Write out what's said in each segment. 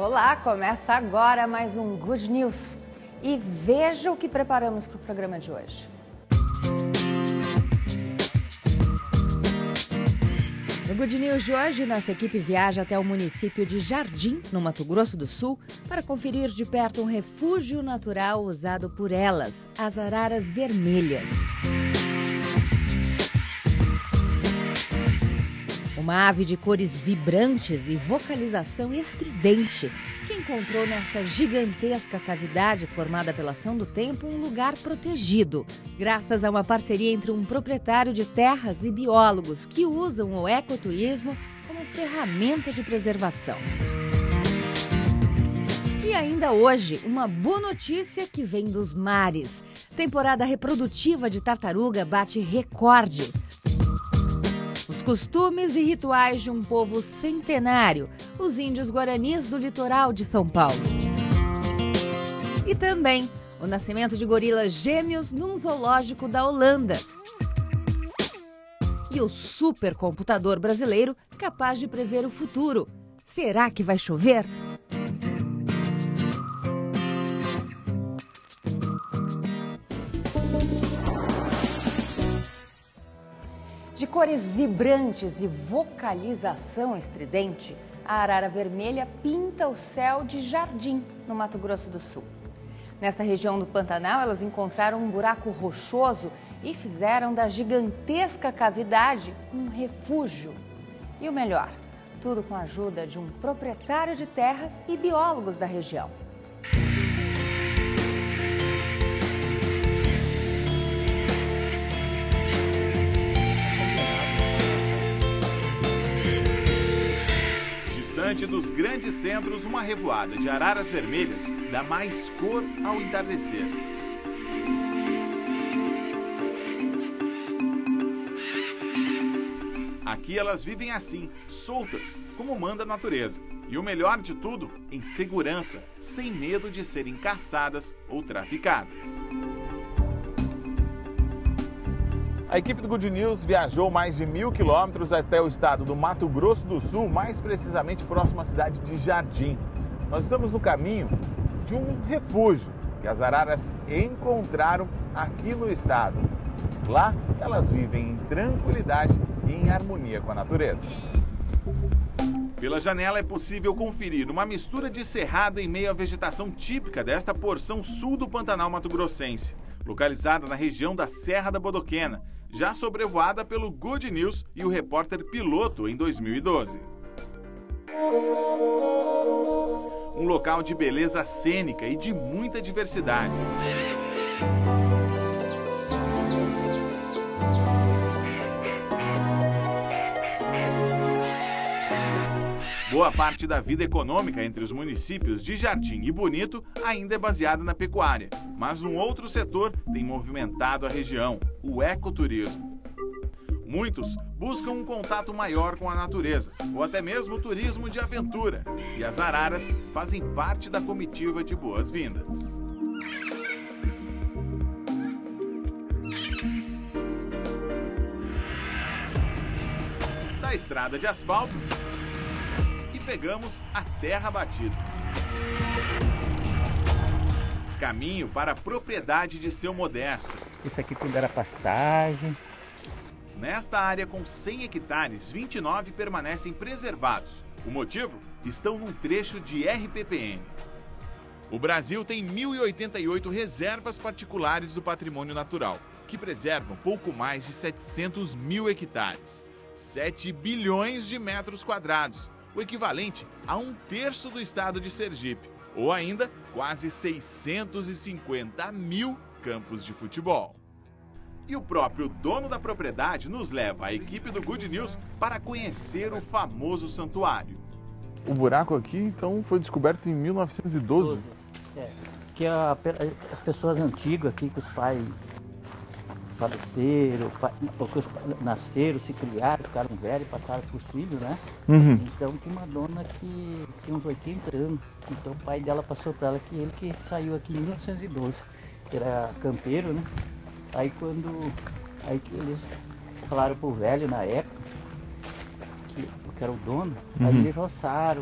Olá, começa agora mais um Good News. E veja o que preparamos para o programa de hoje. No Good News de hoje, nossa equipe viaja até o município de Jardim, no Mato Grosso do Sul, para conferir de perto um refúgio natural usado por elas, as araras vermelhas. Uma ave de cores vibrantes e vocalização estridente, que encontrou nesta gigantesca cavidade formada pela ação do tempo um lugar protegido, graças a uma parceria entre um proprietário de terras e biólogos que usam o ecoturismo como ferramenta de preservação. E ainda hoje, uma boa notícia que vem dos mares. Temporada reprodutiva de tartaruga bate recorde. Os costumes e rituais de um povo centenário, os índios guaranis do litoral de São Paulo. E também o nascimento de gorilas gêmeos num zoológico da Holanda. E o supercomputador brasileiro capaz de prever o futuro. Será que vai chover? De cores vibrantes e vocalização estridente, a arara vermelha pinta o céu de Jardim, no Mato Grosso do Sul. Nesta região do Pantanal, elas encontraram um buraco rochoso e fizeram da gigantesca cavidade um refúgio. E o melhor, tudo com a ajuda de um proprietário de terras e biólogos da região. Diante dos grandes centros, uma revoada de araras vermelhas dá mais cor ao entardecer. Aqui elas vivem assim, soltas, como manda a natureza. E o melhor de tudo, em segurança, sem medo de serem caçadas ou traficadas. A equipe do Good News viajou mais de 1.000 quilômetros até o estado do Mato Grosso do Sul, mais precisamente próximo à cidade de Jardim. Nós estamos no caminho de um refúgio que as araras encontraram aqui no estado. Lá, elas vivem em tranquilidade e em harmonia com a natureza. Pela janela é possível conferir uma mistura de cerrado em meio à vegetação típica desta porção sul do Pantanal mato-grossense, localizada na região da Serra da Bodoquena, já sobrevoada pelo Good News e o repórter piloto em 2012. Um local de beleza cênica e de muita diversidade. Boa parte da vida econômica entre os municípios de Jardim e Bonito ainda é baseada na pecuária, mas um outro setor tem movimentado a região, o ecoturismo. Muitos buscam um contato maior com a natureza, ou até mesmo o turismo de aventura, e as araras fazem parte da comitiva de boas-vindas. Da estrada de asfalto, pegamos a terra batida. Caminho para a propriedade de Seu Modesto. Isso aqui tudo era pastagem. Nesta área com 100 hectares, 29 permanecem preservados. O motivo? Estão num trecho de RPPN. O Brasil tem 1.088 reservas particulares do patrimônio natural, que preservam pouco mais de 700 mil hectares. 7 bilhões de metros quadrados. O equivalente a 1/3 do estado de Sergipe, ou ainda quase 650 mil campos de futebol. E o próprio dono da propriedade nos leva à equipe do Good News para conhecer o famoso santuário. O buraco aqui, então, foi descoberto em 1912? Que as pessoas antigas aqui, que os pais faleceram, nasceram, se criaram, ficaram velhos, passaram para os filhos, né? Uhum. Então tinha uma dona que tinha uns 80 anos, então o pai dela passou para ela que ele que saiu aqui em 1912, que era campeiro, né? Aí que eles falaram pro velho na época, que era o dono, aí eles roçaram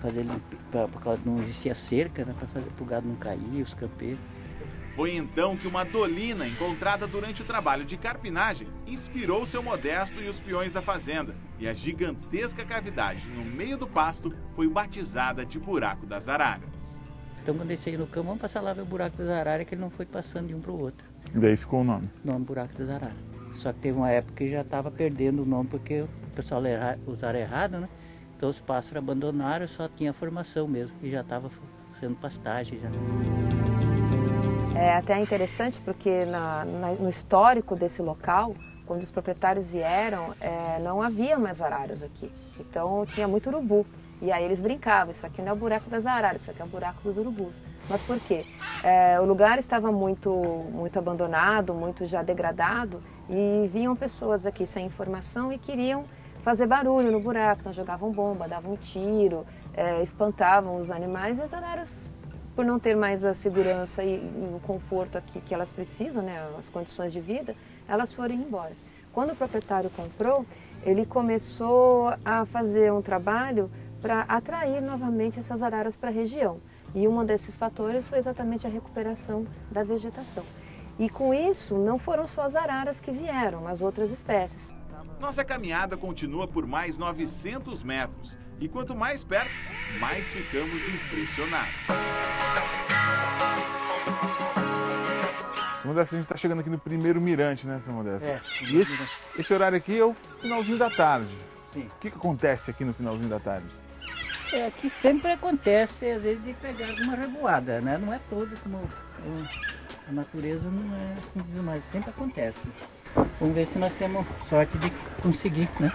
fazer por causa que não existia cerca, né, para fazer o gado não cair, os campeiros. Foi então que uma dolina encontrada durante o trabalho de carpinagem inspirou seu Modesto e os peões da fazenda. E a gigantesca cavidade no meio do pasto foi batizada de Buraco das Araras. Então quando ele saiu no campo, vamos passar lá ver o Buraco das Araras, que ele não foi passando de um para o outro. E daí ficou o nome. O nome Buraco das Araras. Só que teve uma época que já estava perdendo o nome porque o pessoal usaram errado, né? Então os pássaros abandonaram, só tinha formação mesmo, e já estava sendo pastagem já. É até interessante porque no histórico desse local, quando os proprietários vieram, não havia mais araras aqui. Então tinha muito urubu. E aí eles brincavam, isso aqui não é o buraco das araras, isso aqui é o buraco dos urubus. Mas por quê? O lugar estava muito abandonado, muito já degradado, e vinham pessoas aqui sem informação e queriam fazer barulho no buraco. Então jogavam bomba, davam um tiro, espantavam os animais, e as araras, por não ter mais a segurança e o conforto aqui que elas precisam, né, as condições de vida, elas foram embora. Quando o proprietário comprou, ele começou a fazer um trabalho para atrair novamente essas araras para a região. E um desses fatores foi exatamente a recuperação da vegetação. E com isso, não foram só as araras que vieram, mas outras espécies. Nossa caminhada continua por mais 900 metros. E quanto mais perto, mais ficamos impressionados. São Modesto, a gente está chegando aqui no primeiro mirante, né, São Modesto? E Mirante. esse horário aqui é o finalzinho da tarde. Sim. O que acontece aqui no finalzinho da tarde? Que sempre acontece, às vezes, de pegar alguma revoada, né? Não é todo como a natureza não é como diz, mas sempre acontece. Vamos ver se nós temos sorte de conseguir, né,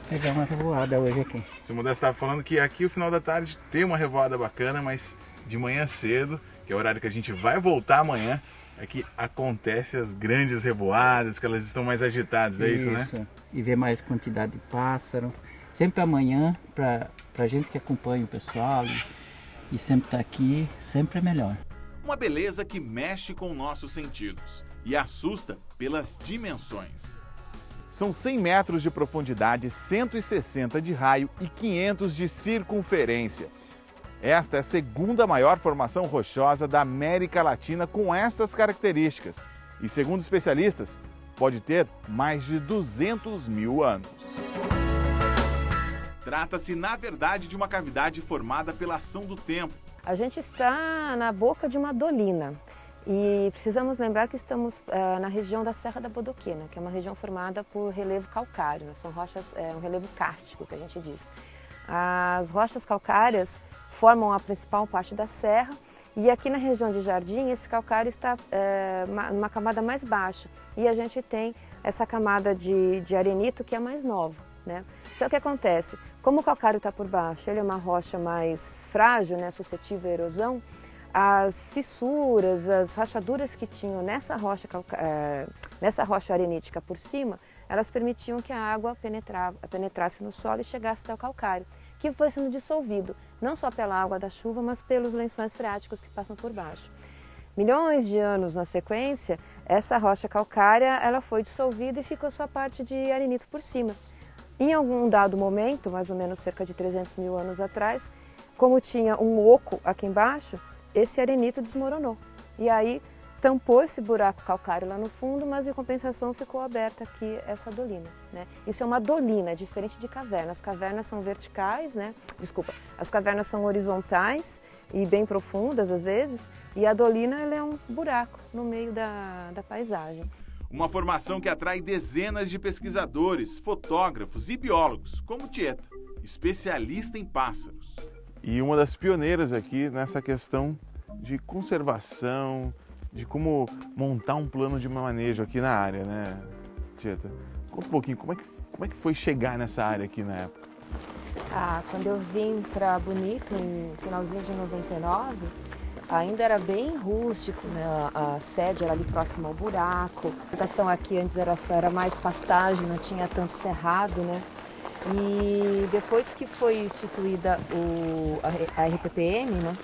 pegar uma revoada hoje aqui. São Modesto estava falando que aqui o final da tarde tem uma revoada bacana, mas de manhã cedo, que é o horário que a gente vai voltar amanhã, é que acontece as grandes revoadas, que elas estão mais agitadas, é isso, né? E ver mais quantidade de pássaro. Sempre amanhã, para a gente que acompanha o pessoal e sempre está aqui, sempre é melhor. Uma beleza que mexe com nossos sentidos e assusta pelas dimensões. São 100 metros de profundidade, 160 de raio e 500 de circunferência. Esta é a segunda maior formação rochosa da América Latina com estas características. E segundo especialistas, pode ter mais de 200 mil anos. Trata-se, na verdade, de uma cavidade formada pela ação do tempo. A gente está na boca de uma dolina e precisamos lembrar que estamos na região da Serra da Bodoquena, que é uma região formada por relevo calcário, né? São rochas, um relevo kárstico, que a gente diz. As rochas calcárias formam a principal parte da serra e aqui na região de Jardim esse calcário está numa camada mais baixa e a gente tem essa camada de arenito que é mais nova, né? Só que o que acontece, como o calcário está por baixo, ele é uma rocha mais frágil, né, suscetível à erosão, as fissuras, as rachaduras que tinham nessa rocha arenítica por cima, elas permitiam que a água penetrasse no solo e chegasse até o calcário, que foi sendo dissolvido, não só pela água da chuva, mas pelos lençóis freáticos que passam por baixo. Milhões de anos na sequência, essa rocha calcária ela foi dissolvida e ficou sua parte de arenito por cima. Em algum dado momento, mais ou menos cerca de 300 mil anos atrás, como tinha um oco aqui embaixo, esse arenito desmoronou. E aí tampou esse buraco calcário lá no fundo, mas em compensação ficou aberta aqui essa dolina, né? Isso é uma dolina, diferente de caverna. As cavernas são verticais, né? Desculpa, as cavernas são horizontais e bem profundas às vezes, e a dolina ela é um buraco no meio da paisagem. Uma formação que atrai dezenas de pesquisadores, fotógrafos e biólogos, como Tieta, especialista em pássaros. E uma das pioneiras aqui nessa questão de conservação, de como montar um plano de manejo aqui na área, né, Tieta? Conta um pouquinho, como é que foi chegar nessa área aqui na época? Quando eu vim para Bonito, em finalzinho de 99, ainda era bem rústico, né? A sede era ali próximo ao buraco. A vegetação aqui antes era mais pastagem, não tinha tanto cerrado, né? E depois que foi instituída a RPPM, né?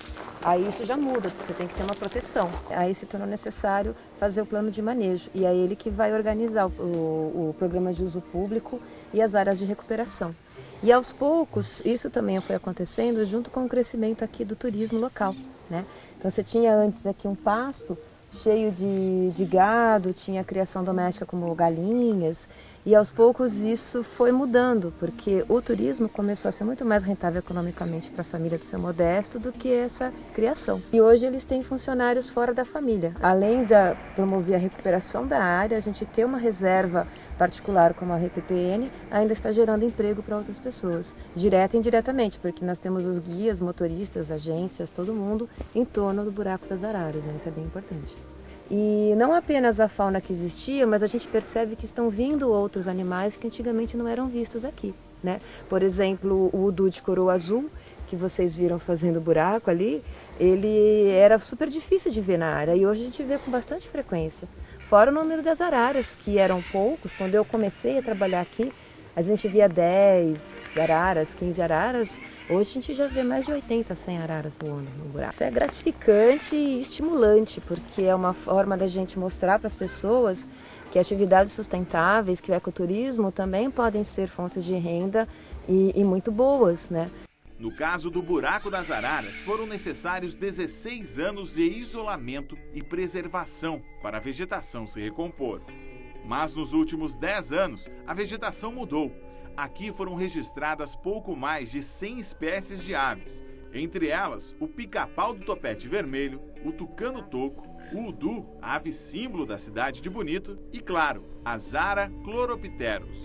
Aí isso já muda, você tem que ter uma proteção. Aí se tornou necessário fazer o plano de manejo. E é ele que vai organizar o programa de uso público e as áreas de recuperação. E aos poucos, isso também foi acontecendo junto com o crescimento aqui do turismo local, né? Então você tinha antes aqui um pasto cheio de gado, tinha criação doméstica como galinhas, e aos poucos isso foi mudando, porque o turismo começou a ser muito mais rentável economicamente para a família do seu Modesto do que essa criação. E hoje eles têm funcionários fora da família. Além de promover a recuperação da área, a gente ter uma reserva particular como a RPPN ainda está gerando emprego para outras pessoas, direta e indiretamente, porque nós temos os guias, motoristas, agências, todo mundo em torno do Buraco das Araras, né? Isso é bem importante. E não apenas a fauna que existia, mas a gente percebe que estão vindo outros animais que antigamente não eram vistos aqui, né? Por exemplo, o udu de coroa azul, que vocês viram fazendo buraco ali, ele era super difícil de ver na área e hoje a gente vê com bastante frequência. Fora o número das araras, que eram poucos. Quando eu comecei a trabalhar aqui, a gente via 10 araras, 15 araras. Hoje a gente já vê mais de 80, 100 araras voando no buraco. Isso é gratificante e estimulante, porque é uma forma da gente mostrar para as pessoas que atividades sustentáveis, que o ecoturismo também podem ser fontes de renda e muito boas, né? No caso do Buraco das Araras, foram necessários 16 anos de isolamento e preservação para a vegetação se recompor. Mas nos últimos 10 anos, a vegetação mudou. Aqui foram registradas pouco mais de 100 espécies de aves, entre elas o pica-pau do topete vermelho, o tucano-toco, o udu, a ave símbolo da cidade de Bonito, e, claro, a Zara chloropteros.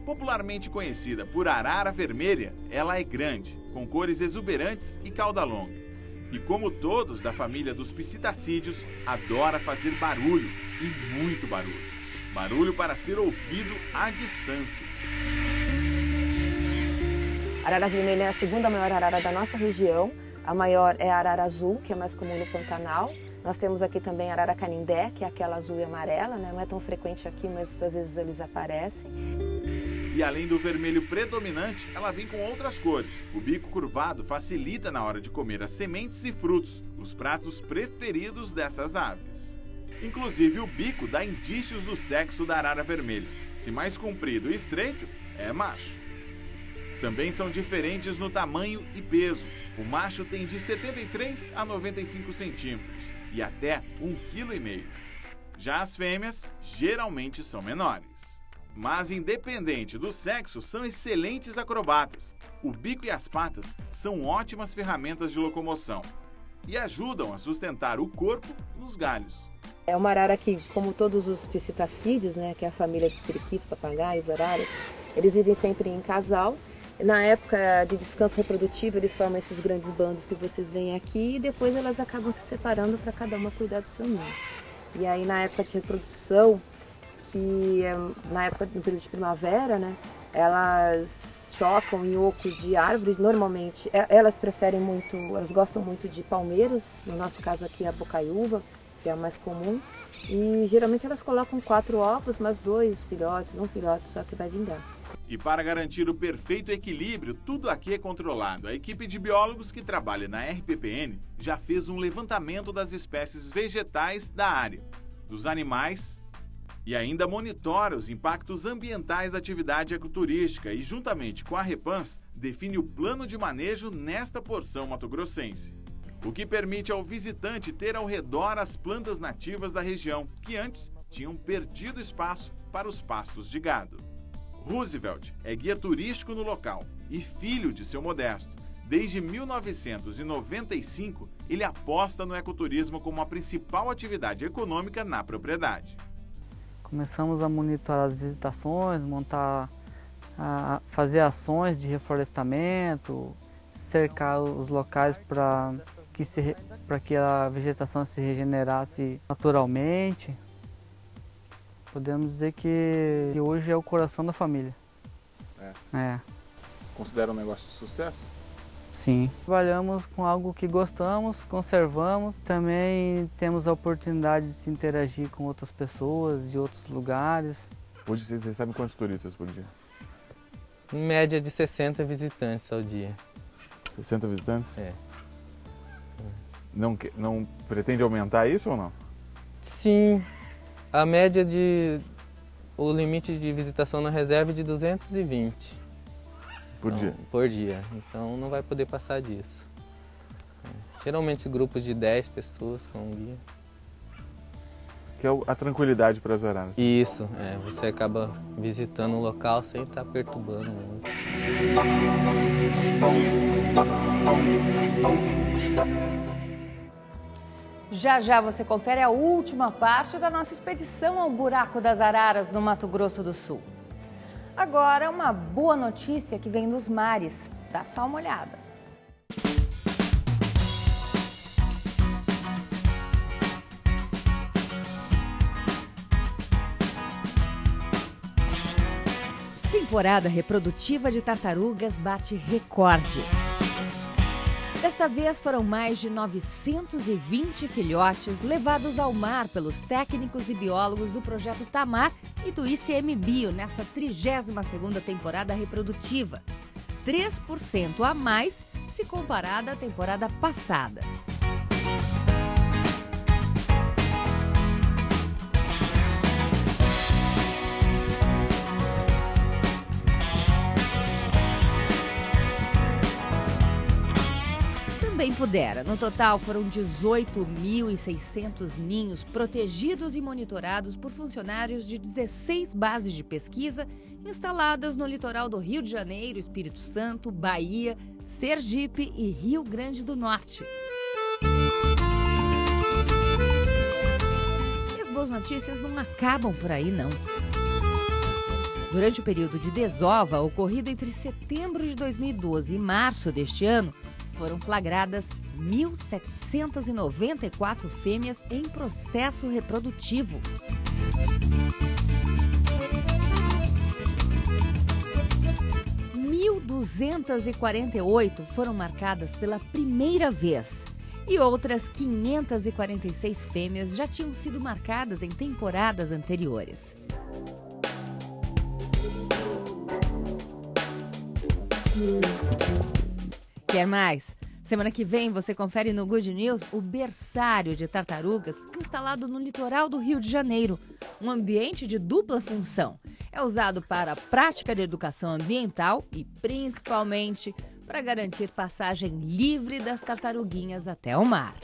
Popularmente conhecida por arara vermelha, ela é grande, com cores exuberantes e cauda longa. E como todos da família dos psitacídeos, adora fazer barulho, e muito barulho. Barulho para ser ouvido à distância. A arara vermelha é a segunda maior arara da nossa região. A maior é a arara azul, que é mais comum no Pantanal. Nós temos aqui também a arara canindé, que é aquela azul e amarela, né? Não é tão frequente aqui, mas às vezes eles aparecem. E além do vermelho predominante, ela vem com outras cores. O bico curvado facilita na hora de comer as sementes e frutos, os pratos preferidos dessas aves. Inclusive, o bico dá indícios do sexo da arara vermelha. Se mais comprido e estreito, é macho. Também são diferentes no tamanho e peso. O macho tem de 73 a 95 centímetros e até 1,5 kg. Já as fêmeas geralmente são menores. Mas independente do sexo, são excelentes acrobatas. O bico e as patas são ótimas ferramentas de locomoção e ajudam a sustentar o corpo nos galhos. É uma arara que, como todos os psitacídeos, né, que é a família dos periquitos, papagaios, araras, eles vivem sempre em casal. Na época de descanso reprodutivo, eles formam esses grandes bandos que vocês veem aqui e depois elas acabam se separando para cada uma cuidar do seu ninho. E aí, na época de reprodução, que na época do período de primavera, né, elas chocam em ocos de árvores. Normalmente elas preferem muito, elas gostam muito de palmeiras, no nosso caso aqui a bocaiúva, que é a mais comum, e geralmente elas colocam 4 ovos, mas 2 filhotes, um filhote só que vai vingar. E para garantir o perfeito equilíbrio, tudo aqui é controlado. A equipe de biólogos que trabalha na RPPN já fez um levantamento das espécies vegetais da área, dos animais, e ainda monitora os impactos ambientais da atividade ecoturística e, juntamente com a Repans, define o plano de manejo nesta porção mato-grossense. O que permite ao visitante ter ao redor as plantas nativas da região, que antes tinham perdido espaço para os pastos de gado. Roosevelt é guia turístico no local e filho de seu Modesto. Desde 1995, ele aposta no ecoturismo como a principal atividade econômica na propriedade. Começamos a monitorar as visitações, fazer ações de reflorestamento, cercar os locais para que a vegetação se regenerasse naturalmente. Podemos dizer que hoje é o coração da família. É. Considera um negócio de sucesso? Sim. Trabalhamos com algo que gostamos, conservamos. Também temos a oportunidade de se interagir com outras pessoas de outros lugares. Hoje vocês recebem quantos turistas por dia? Em média de 60 visitantes ao dia. 60 visitantes? É. Não pretende aumentar isso ou não? Sim. A média o limite de visitação na reserva é de 220. Por dia? Por dia. Então não vai poder passar disso. Geralmente grupos de 10 pessoas com um guia. Que é a tranquilidade para as araras. Isso, você acaba visitando o local sem estar perturbando muito. Já já você confere a última parte da nossa expedição ao Buraco das Araras, no Mato Grosso do Sul. Agora, uma boa notícia que vem dos mares. Dá só uma olhada. Temporada reprodutiva de tartarugas bate recorde. Desta vez foram mais de 920 filhotes levados ao mar pelos técnicos e biólogos do Projeto Tamar e do ICMBio nesta 32ª temporada reprodutiva. 3% a mais se comparada à temporada passada. Também pudera. No total, foram 18.600 ninhos protegidos e monitorados por funcionários de 16 bases de pesquisa instaladas no litoral do Rio de Janeiro, Espírito Santo, Bahia, Sergipe e Rio Grande do Norte. E as boas notícias não acabam por aí, não. Durante o período de desova, ocorrido entre setembro de 2012 e março deste ano, foram flagradas 1.794 fêmeas em processo reprodutivo. Mil 1.248 foram marcadas pela primeira vez e outras 546 fêmeas já tinham sido marcadas em temporadas anteriores. Quer mais? Semana que vem você confere no Good News o berçário de tartarugas instalado no litoral do Rio de Janeiro. Um ambiente de dupla função. É usado para a prática de educação ambiental e, principalmente, para garantir passagem livre das tartaruguinhas até o mar.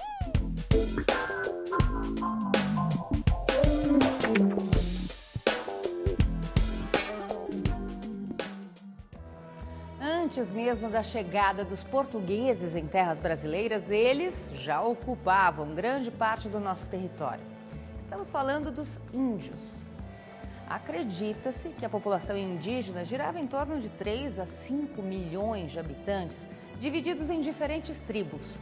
Antes mesmo da chegada dos portugueses em terras brasileiras, eles já ocupavam grande parte do nosso território. Estamos falando dos índios. Acredita-se que a população indígena girava em torno de 3 a 5 milhões de habitantes, divididos em diferentes tribos.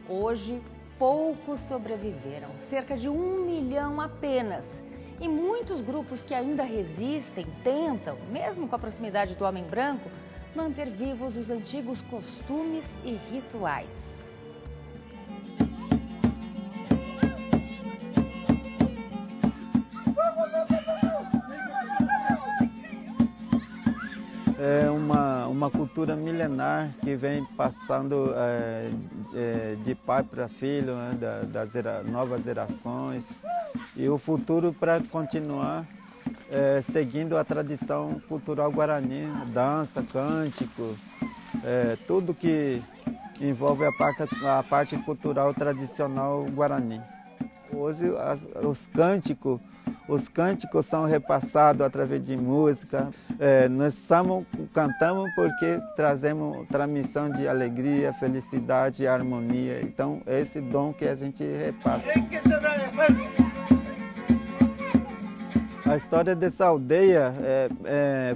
Hoje, poucos sobreviveram, cerca de 1 milhão apenas. E muitos grupos que ainda resistem tentam, mesmo com a proximidade do homem branco, manter vivos os antigos costumes e rituais. É uma cultura milenar que vem passando de pai para filho, né, das novas gerações, e o futuro para continuar seguindo a tradição cultural guarani, dança, cântico, tudo que envolve a parte cultural tradicional guarani. Hoje os cânticos são repassados através de música. Nós cantamos porque trazemos transmissão de alegria, felicidade e harmonia. Então, é esse dom que a gente repassa. A história dessa aldeia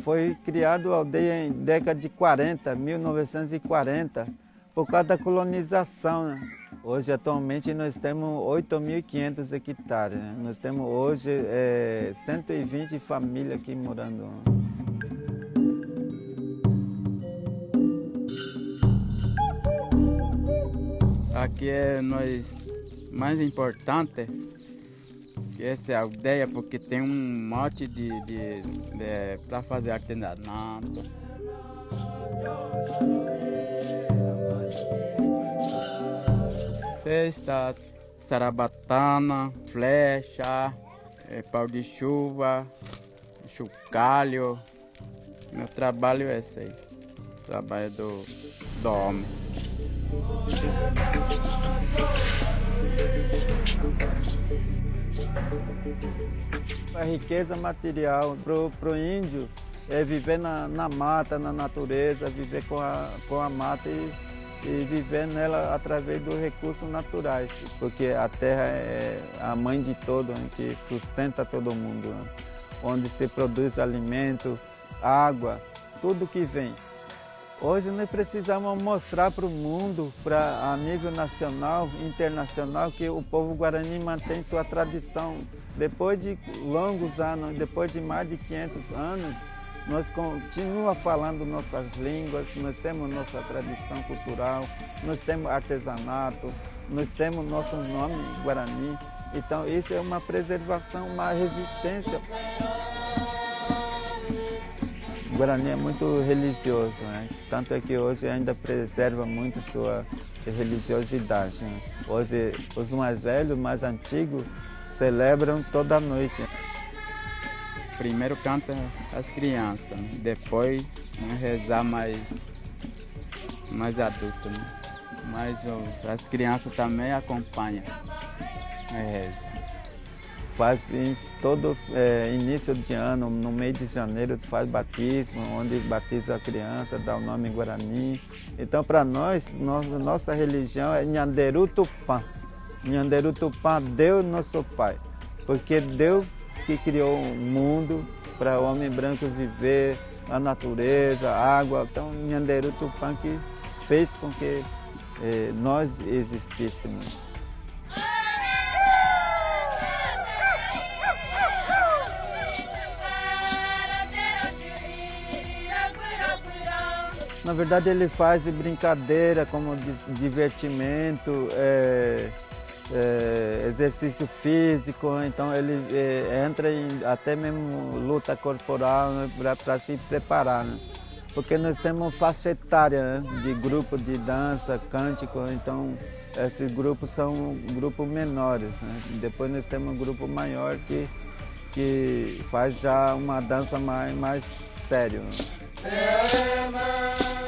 foi criada a aldeia em década de 40, 1940, por causa da colonização, né? Hoje, atualmente, nós temos 8.500 hectares. Né? Nós temos hoje 120 famílias aqui morando. Aqui é nós mais importante que essa aldeia, porque tem um monte de para fazer artesanato. Cesta, sarabatana, flecha, pau de chuva, chocalho. Meu trabalho é esse aí. trabalho do homem. A riqueza material para o índio é viver na mata, na natureza, viver com a mata e viver nela através dos recursos naturais, porque a terra é a mãe de todo, né, que sustenta todo mundo, né, onde se produz alimento, água, tudo que vem. Hoje nós precisamos mostrar para o mundo, a nível nacional e internacional, que o povo guarani mantém sua tradição. Depois de longos anos, depois de mais de 500 anos, nós continuamos falando nossas línguas, nós temos nossa tradição cultural, nós temos artesanato, nós temos nosso nome Guarani. Então isso é uma preservação, uma resistência. O Guarani é muito religioso, né? Tanto é que hoje ainda preserva muito sua religiosidade, né? Hoje os mais velhos, mais antigos, celebram toda noite. Primeiro canta as crianças, né? Depois rezar mais adulto, né? Mas as crianças também acompanham a reza. Faz todo início de ano, no mês de janeiro, faz batismo, onde batiza a criança, dá o nome Guarani. Então, para nós, nossa religião é Nhanderu Tupã. Nhanderu Tupã, Deus nosso Pai. Porque Deus que criou o mundo para o homem branco viver, a natureza, a água. Então, Nhanderu Tupã que fez com que nós existíssemos. Na verdade, ele faz brincadeira como divertimento, exercício físico, então ele entra em até mesmo luta corporal, né, para se preparar, né? Porque nós temos faixa etária, né, de grupo de dança, cântico, então esses grupos são grupos menores, né? Depois nós temos um grupo maior que faz já uma dança mais sério, né?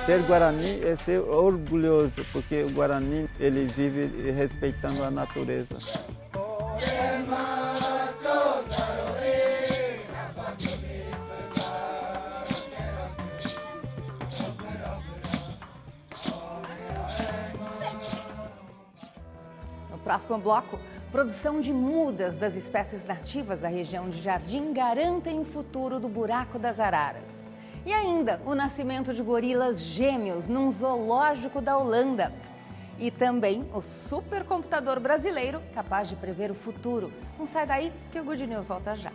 Ser Guarani é ser orgulhoso, porque o Guarani ele vive respeitando a natureza. No próximo bloco, produção de mudas das espécies nativas da região de Jardim garantem o futuro do Buraco das Araras. E ainda o nascimento de gorilas gêmeos num zoológico da Holanda. E também o supercomputador brasileiro capaz de prever o futuro. Não sai daí que o Good News volta já.